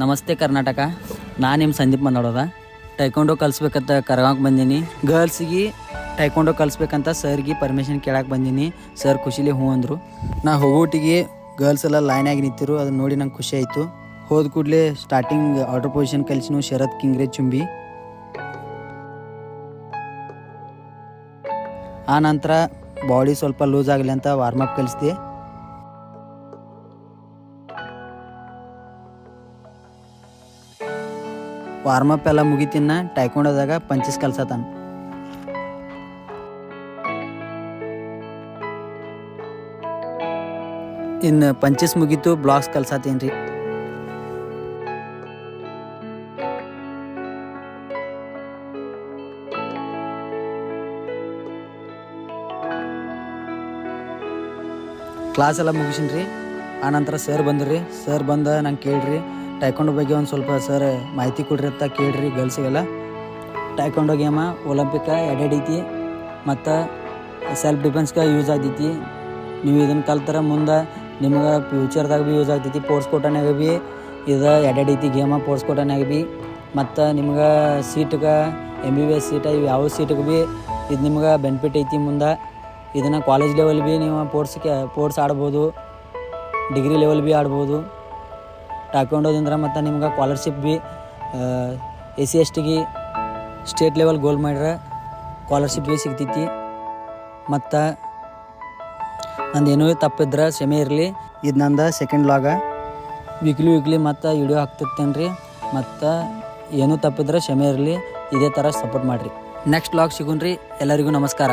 ನಮಸ್ತೆ ಕರ್ನಾಟಕ. ನಾನು ನಿಮ್ಮ ಸಂದೀಪ್ ಮಾತಾಡೋದ. ಟೈಕೊಂಡೋ ಕಲಿಸ್ಬೇಕಂತ ಕರ್ಗಕ್ಕೆ ಬಂದೀನಿ. ಗರ್ಲ್ಸಿಗೆ ಟೈಕೊಂಡೋ ಕಲಿಸ್ಬೇಕಂತ ಸರ್ಗೆ ಪರ್ಮಿಷನ್ ಕೇಳಕ್ಕೆ ಬಂದೀನಿ. ಸರ್ ಖುಷಿಲಿ ಹ್ಞೂ ಅಂದರು. ನಾ ಹೋಗೋಟಿಗೆ ಗರ್ಲ್ಸ್ ಎಲ್ಲ ಲೈನಾಗಿ ನಿಂತಿರು. ಅದನ್ನು ನೋಡಿ ನಂಗೆ ಖುಷಿ ಆಯಿತು. ಹೋದ ಕೂಡಲೇ ಸ್ಟಾರ್ಟಿಂಗ್ ಆರ್ಡರ್ ಪೊಸಿಷನ್ ಕಲಿಸಿನು ಶರತ್ ಕಿಂಗ್ರೆ ಚುಂಬಿ. ಆ ನಂತರ ಬಾಡಿ ಸ್ವಲ್ಪ ಲೂಸ್ ಆಗಲಿ ಅಂತ ವಾರ್ಮಪ್ ಕಲಿಸ್ದೆ. ವಾರ್ಮಪ್ ಎಲ್ಲ ಮುಗಿತಿನ್ನ ಟೈಕೊಂಡೋದಾಗ ಪಂಚಸ್ ಕಲ್ಸತಾನ. ಇನ್ನು ಪಂಚಸ್ ಮುಗೀತು, ಬ್ಲಾಕ್ಸ್ ಕಲ್ಸತ್ತೀನಿ ರೀ. ಕ್ಲಾಸ್ ಎಲ್ಲ ಮುಗಿಸಿನಿ ರೀ. ಆನಂತರ ಸರ್ ಬಂದ್ರಿ. ಸರ್ ಬಂದ ನಂಗೆ ಕೇಳ್ರಿ ಟೈಕೊಂಡೋ ಬಗ್ಗೆ ಒಂದು ಸ್ವಲ್ಪ ಸರ್ ಮಾಹಿತಿ ಕೊಡ್ರಿ ಅಂತ ಕೇಳ್ರಿ. ಗರ್ಲ್ಸಿಗೆಲ್ಲ ಟೈಕೊಂಡೋ ಗೇಮ ಒಲಿಂಪಿಕ್ ಐತಿ ಮತ್ತು ಸೆಲ್ಫ್ ಡಿಫೆನ್ಸ್ಗೆ ಯೂಸ್ ಆಗ್ತೈತಿ. ನೀವು ಇದನ್ನು ಕಲ್ತರ ಮುಂದೆ ನಿಮ್ಗೆ ಫ್ಯೂಚರ್ದಾಗ ಭೀ ಯೂಸ್ ಆಗ್ತೈತಿ. ಸ್ಪೋರ್ಟ್ಸ್ ಕೋಟಾನಾಗ ಭೀ ಇದು ಐತಿ ಗೇಮ. ಸ್ಪೋರ್ಟ್ಸ್ ಕೋಟಾನಾಗ ಭೀ ಮತ್ತು ನಿಮ್ಗೆ ಸೀಟ್ಗೆ MBBS ಸೀಟ ಇವು ಯಾವ ಸೀಟಿಗೆ ಭೀ ಇದು ನಿಮ್ಗೆ ಬೆನಿಫಿಟ್ ಐತಿ. ಮುಂದೆ ಇದನ್ನು ಕಾಲೇಜ್ ಲೆವೆಲ್ ಭೀ ನೀವು ಸ್ಪೋರ್ಟ್ಸ್ ಆಡ್ಬೋದು, ಡಿಗ್ರಿ ಲೆವೆಲ್ ಭೀ ಆಡ್ಬೋದು ಟೈಕೊಂಡೋದಿಂದ. ಮತ್ತು ನಿಮ್ಗೆ ಸ್ಕಾಲರ್ಶಿಪ್ ಭೀ SC/ST ಸ್ಟೇಟ್ ಲೆವೆಲ್ ಗೋಲ್ ಮಾಡಿದ್ರೆ ಸ್ಕಾಲರ್ಶಿಪ್ ಭೀ ಸಿಗ್ತೈತಿ. ಮತ್ತು ನಂದು ಏನೋ ತಪ್ಪಿದ್ರೆ ಕ್ಷಮೆ ಇರಲಿ. ಇದು ನಂದು ಸೆಕೆಂಡ್ ವ್ಲಾಗ. ವೀಕ್ಲಿ ಮತ್ತು ವಿಡಿಯೋ ಹಾಕ್ತಿರ್ತೇನೆ ರೀ. ಮತ್ತು ಏನೂ ತಪ್ಪಿದ್ರೆ ಕ್ಷಮೆ ಇರಲಿ. ಇದೇ ಥರ ಸಪೋರ್ಟ್ ಮಾಡಿರಿ. ನೆಕ್ಸ್ಟ್ ವ್ಲಾಗ್ ಸಿಗೋಣ ರೀ. ಎಲ್ಲರಿಗೂ ನಮಸ್ಕಾರ.